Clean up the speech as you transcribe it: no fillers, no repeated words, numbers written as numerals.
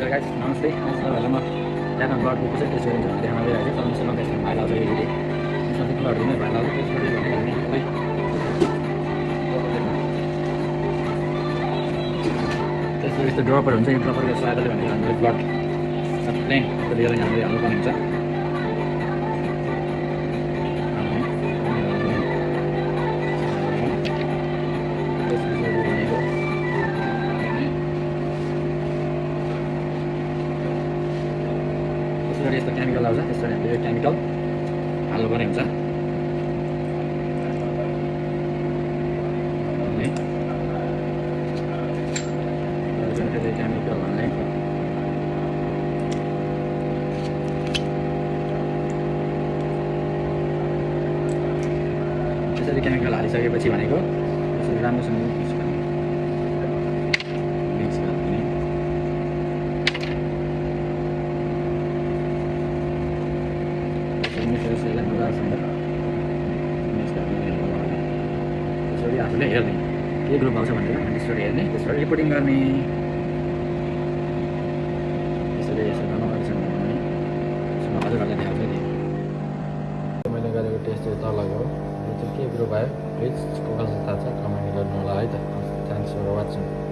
हजुर गाइस नमस्ते सबैलाई म ड्रागन ब्लडको कसरी टेस्ट गरिन्छ भनेर देखाउन गइरहेको छु सबैसँग त्यसमा भाइ लाउँछ यो भिडियो यसमा चाहिँ ब्लड दिने भाइ लाउँछ त्यसपछि भने सबै त्यसको यस्तो ड्रपर हुन्छ यो ड्रपरको सहायताले भनेर हामीले ब्लड प्लेन लिएर हामीले हाल्नुपर्ने हुन्छ त्यसरी यस्तो केमिकल आउँछ त्यसरी हामीले यो केमिकल हाल्नुपर्ने हुन्छ केमिकल हाल्ने त्यसरी केमिकल हालिसकेपछि भनेको त्यसरी राम्रोसँग मिक्स गर्ने यसलाई मजासँग मिक्स गर्ने त्यसरी आफूले हेर्ने के ग्रुप आउँछ भनेर त्यसरी हेर्ने त्यसरी रिपोर्टिङ गर्ने यसरी यसो गर्नुपर्छ भने हजुरहरूलाई देखाउँछु नि मैले गरेको टेस्ट चाहिँ तलको यो चाहिँ के ग्रुप आयो प्लिज कसो थाहा छ कमेन्ट गर्नु होला है त थ्याङ्क्स फर वाचिङ